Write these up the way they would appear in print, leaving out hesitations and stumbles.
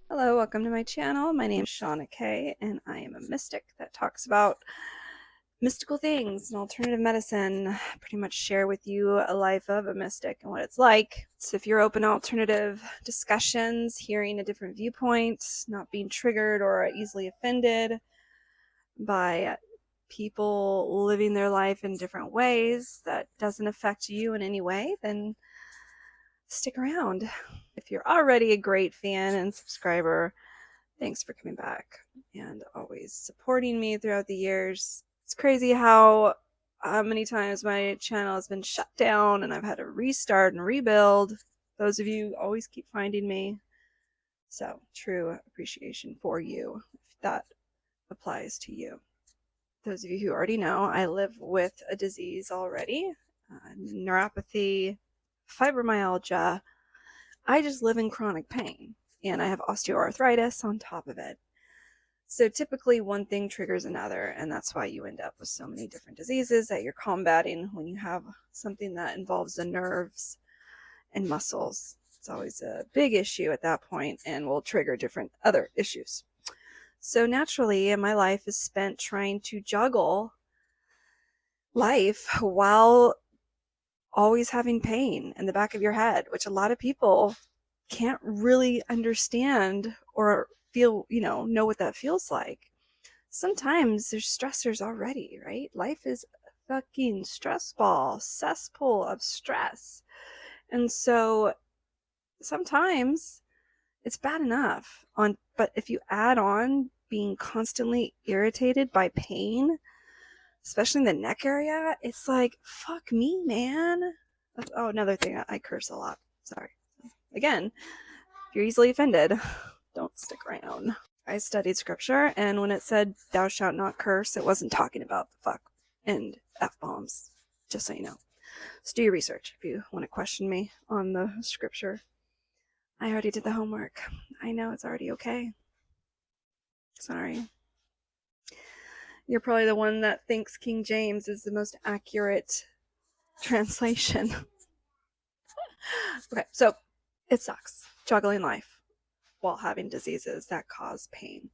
Hello, welcome to my channel. My name is Shauna Kay, and I am a mystic that talks about mystical things and alternative medicine. Pretty much share with you a life of a mystic and what it's like. So if you're open to alternative discussions, hearing a different viewpoint, not being triggered or easily offended by people living their life in different ways that doesn't affect you in any way, then stick around. If you're already a great fan and subscriber, thanks for coming back and always supporting me throughout the years. It's crazy how many times my channel has been shut down and I've had to restart and rebuild. Those of you always keep finding me. So true appreciation for you if that applies to you. Those of you who already know, I live with a disease already, neuropathy, fibromyalgia. I just live in chronic pain, and I have osteoarthritis on top of it. So typically one thing triggers another, and that's why you end up with so many different diseases that you're combating when you have something that involves the nerves and muscles. It's always a big issue at that point and will trigger different other issues. So naturally, my life is spent trying to juggle life while always having pain in the back of your head, which a lot of people can't really understand or feel, know what that feels like. Sometimes there's stressors already, right? Life is a fucking stress ball, cesspool of stress. And so sometimes it's bad enough but if you add on being constantly irritated by pain, especially in the neck area, it's like, fuck me, man. Oh, another thing, I curse a lot. Sorry. Again, if you're easily offended, don't stick around. I studied scripture, and when it said, thou shalt not curse, it wasn't talking about the fuck and F-bombs, just so you know. So do your research if you want to question me on the scripture. I already did the homework. I know it's already okay. Sorry. You're probably the one that thinks King James is the most accurate translation. Okay, so it sucks juggling life while having diseases that cause pain.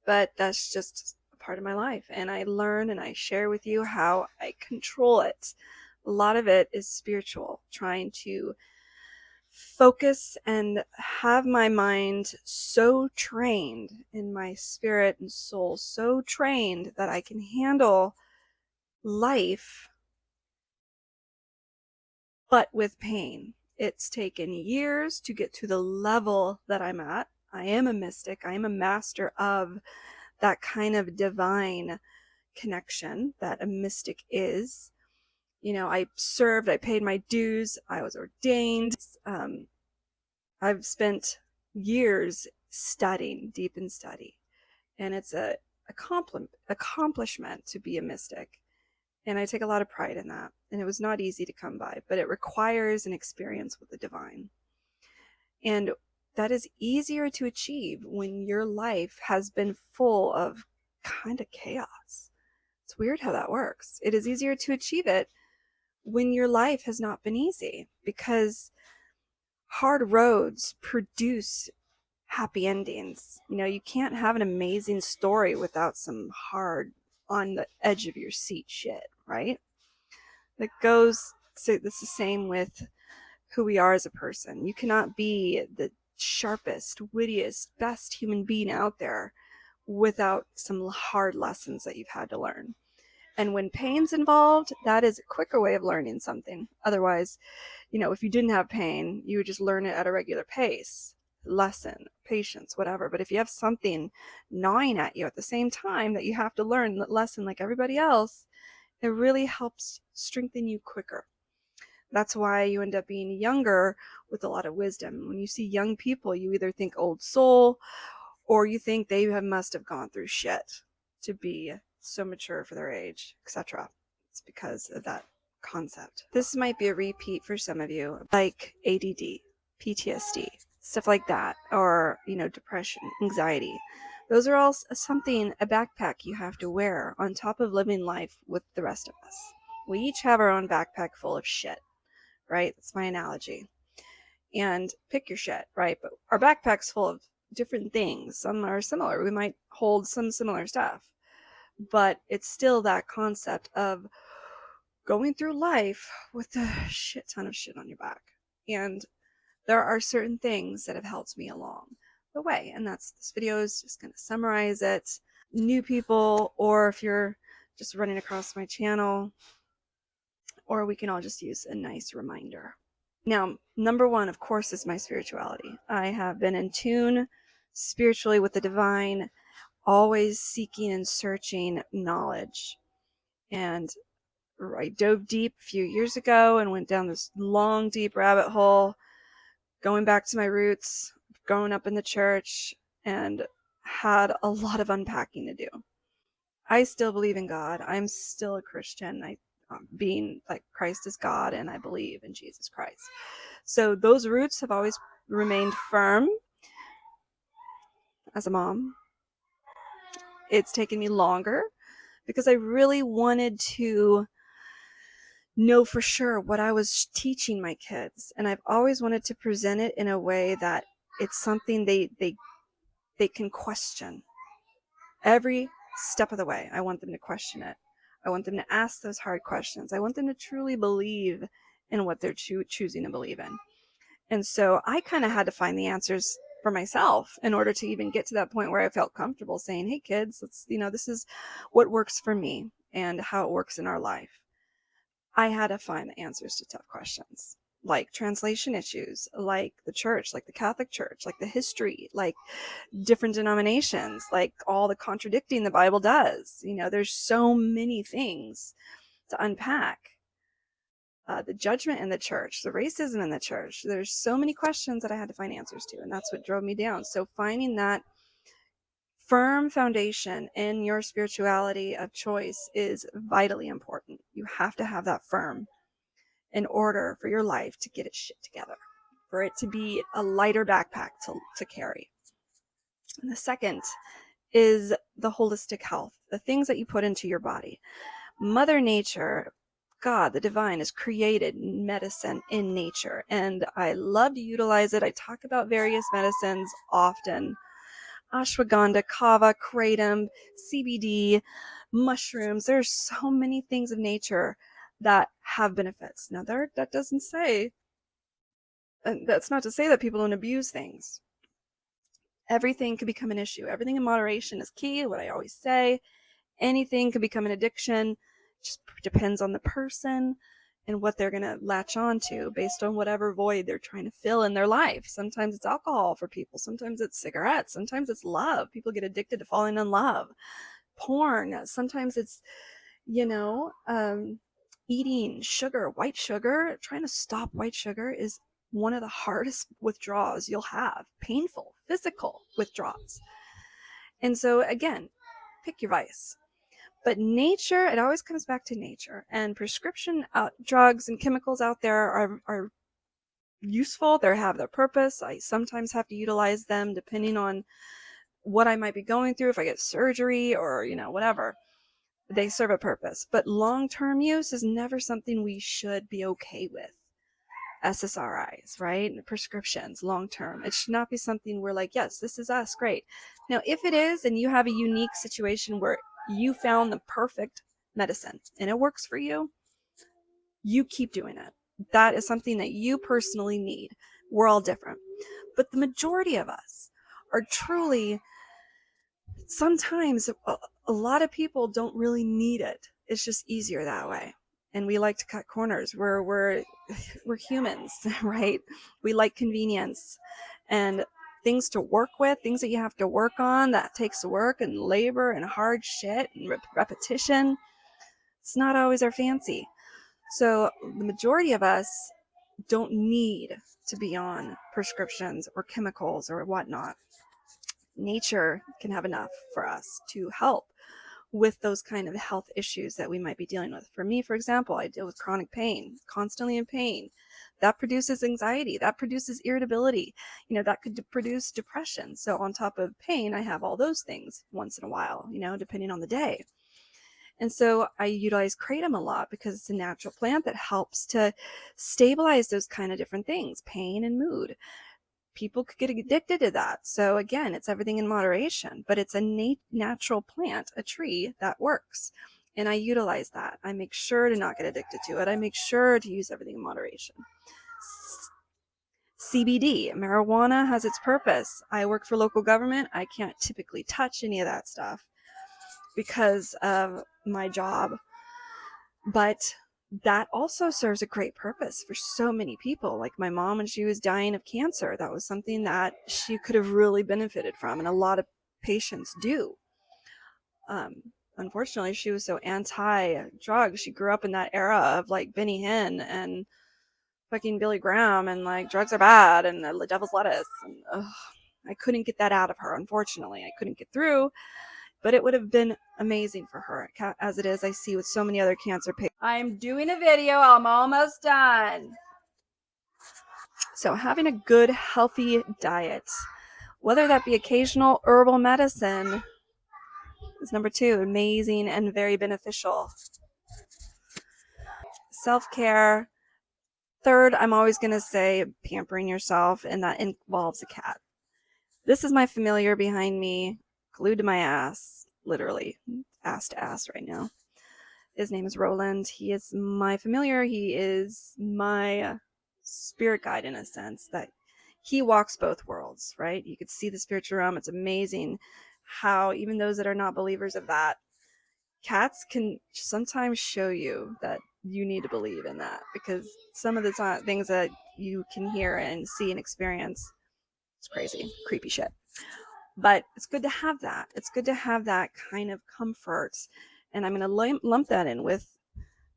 But that's just a part of my life, and I learn and I share with you how I control it. A lot of it is spiritual, trying to focus and have my mind so trained in my spirit and soul, so trained that I can handle life but with pain. It's taken years to get to the level that I'm at. I am a mystic. I am a master of that kind of divine connection that a mystic is. I served, I paid my dues, I was ordained. I've spent years studying, deep in study, and it's a accomplishment to be a mystic. And I take a lot of pride in that. And it was not easy to come by, but it requires an experience with the divine. And that is easier to achieve when your life has been full of kind of chaos. It's weird how that works. It is easier to achieve it when your life has not been easy, because hard roads produce happy endings. You can't have an amazing story without some hard, on the edge of your seat shit, right? That goes, so it's the same with who we are as a person. You cannot be the sharpest, wittiest, best human being out there without some hard lessons that you've had to learn. And when pain's involved, that is a quicker way of learning something. Otherwise, if you didn't have pain, you would just learn it at a regular pace. Lesson, patience, whatever. But if you have something gnawing at you at the same time that you have to learn the lesson like everybody else, it really helps strengthen you quicker. That's why you end up being younger with a lot of wisdom. When you see young people, you either think old soul or you think they must have gone through shit to be so mature for their age, etc. It's because of that concept. This might be a repeat for some of you, like ADD, PTSD, stuff like that, or, depression, anxiety. Those are all something, a backpack you have to wear on top of living life with the rest of us. We each have our own backpack full of shit, right? That's my analogy. And pick your shit, right? But our backpack's full of different things. Some are similar. We might hold some similar stuff, but it's still that concept of going through life with a shit ton of shit on your back. And there are certain things that have helped me along the way. And this video is just going to summarize it. New people, or if you're just running across my channel, or we can all just use a nice reminder. Now, number one, of course, is my spirituality. I have been in tune spiritually with the divine, always seeking and searching knowledge. And I dove deep a few years ago and went down this long, deep rabbit hole, going back to my roots, growing up in the church, and had a lot of unpacking to do. I still believe in God. I'm still a Christian. Being like Christ is God, and I believe in Jesus Christ. So those roots have always remained firm. As a mom, it's taken me longer because I really wanted to know for sure what I was teaching my kids, and I've always wanted to present it in a way that it's something they can question every step of the way. I want them to question it. I want them to ask those hard questions. I want them to truly believe in what they're choosing to believe in. And so I kind of had to find the answers for myself in order to even get to that point where I felt comfortable saying, hey kids, this is what works for me and how it works in our life. I had to find the answers to tough questions, like translation issues, like the church, like the Catholic Church, like the history, like different denominations, like all the contradicting the Bible does. There's so many things to unpack. The judgment in the church, the racism in the church. There's so many questions that I had to find answers to, and that's what drove me down. So finding that firm foundation in your spirituality of choice is vitally important. You have to have that firm in order for your life to get its shit together, for it to be a lighter backpack to carry. And the second is the holistic health, the things that you put into your body. Mother Nature, God, the divine, has created medicine in nature, and I love to utilize it. I talk about various medicines often. Ashwagandha, kava, kratom, CBD, mushrooms. There's so many things of nature that have benefits. Now, that doesn't say, and that's not to say that people don't abuse things. Everything can become an issue. Everything in moderation is key, what I always say. Anything can become an addiction. It just depends on the person and what they're going to latch on to based on whatever void they're trying to fill in their life. Sometimes it's alcohol for people. Sometimes it's cigarettes. Sometimes it's love. People get addicted to falling in love. Porn. Sometimes it's, eating sugar, white sugar. Trying to stop white sugar is one of the hardest withdrawals you'll have. Painful, physical withdrawals. And so again, pick your vice. But nature, it always comes back to nature. And prescription drugs and chemicals out there are useful. They have their purpose. I sometimes have to utilize them depending on what I might be going through. If I get surgery or, whatever, they serve a purpose. But long-term use is never something we should be okay with. SSRIs, right? Prescriptions, long-term. It should not be something we're like, yes, this is us, great. Now, if it is, and you have a unique situation where you found the perfect medicine and it works for you, you keep doing it. That is something that you personally need. We're all different. But the majority of us are truly, sometimes a lot of people don't really need it. It's just easier that way. And we like to cut corners. We're humans, right? We like convenience and things to work with, things that you have to work on that takes work and labor and hard shit and repetition. It's not always our fancy. So the majority of us don't need to be on prescriptions or chemicals or whatnot. Nature can have enough for us to help with those kind of health issues that we might be dealing with. For me, for example, I deal with chronic pain, constantly in pain. That produces anxiety, that produces irritability, that could produce depression. So on top of pain, I have all those things once in a while, depending on the day. And so I utilize kratom a lot because it's a natural plant that helps to stabilize those kind of different things, pain and mood. People could get addicted to that. So again, it's everything in moderation, but it's a natural plant, a tree that works. And I utilize that. I make sure to not get addicted to it. I make sure to use everything in moderation. CBD, marijuana has its purpose. I work for local government. I can't typically touch any of that stuff because of my job. But that also serves a great purpose for so many people. Like my mom, when she was dying of cancer, that was something that she could have really benefited from, and a lot of patients do. Unfortunately, she was so anti-drug. She grew up in that era of like Benny Hinn and fucking Billy Graham and like drugs are bad and the devil's lettuce. And I couldn't get that out of her. Unfortunately, I couldn't get through. But it would have been amazing for her. As it is, I see with so many other cancer patients. I'm doing a video. I'm almost done. So having a good, healthy diet, whether that be occasional herbal medicine, is number 2, amazing and very beneficial. Self-care. 3rd, I'm always going to say pampering yourself, and that involves a cat. This is my familiar behind me, glued to my ass, literally, ass to ass right now. His name is Roland. He is my familiar. He is my spirit guide in a sense, that he walks both worlds, right? You could see the spiritual realm. It's amazing how even those that are not believers of that, cats can sometimes show you that you need to believe in that, because some of the things that you can hear and see and experience, it's crazy, creepy shit. But it's good to have that. It's good to have that kind of comfort. And I'm going to lump that in with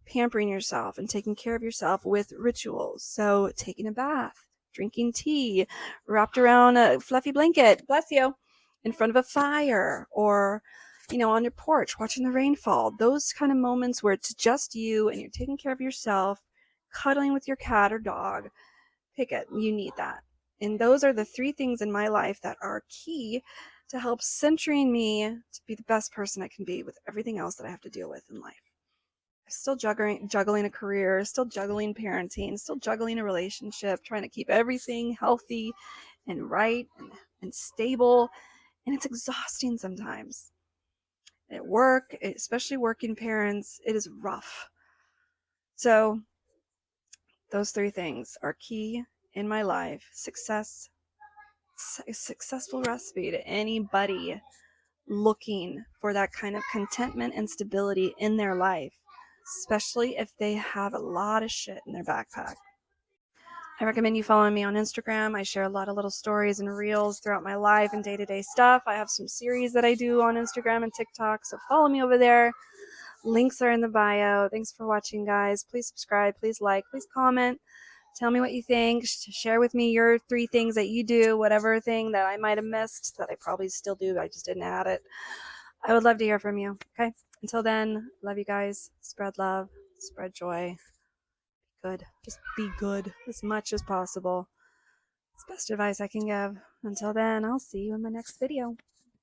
pampering yourself and taking care of yourself with rituals. So taking a bath, drinking tea, wrapped around a fluffy blanket, bless you, in front of a fire, or, on your porch, watching the rain fall. Those kind of moments where it's just you and you're taking care of yourself, cuddling with your cat or dog. Pick it. You need that. And those are the 3 things in my life that are key to help centering me to be the best person I can be with everything else that I have to deal with in life. I'm still juggling a career, still juggling parenting, still juggling a relationship, trying to keep everything healthy and right and stable. And it's exhausting sometimes. At work, especially working parents, it is rough. So those 3 things are key in my life. Successful recipe to anybody looking for that kind of contentment and stability in their life, especially if they have a lot of shit in their backpack. I recommend you following me on Instagram. I share a lot of little stories and reels throughout my life and day-to-day stuff. I have some series that I do on Instagram and TikTok, so follow me over there. Links are in the bio. Thanks for watching, guys. Please subscribe, please like, please comment. Tell me what you think. Share with me your 3 things that you do, whatever thing that I might have missed, that I probably still do, I just didn't add it. I would love to hear from you. Okay? Until then, love you guys. Spread love, spread joy. Be good. Just be good as much as possible. It's the best advice I can give. Until then, I'll see you in my next video.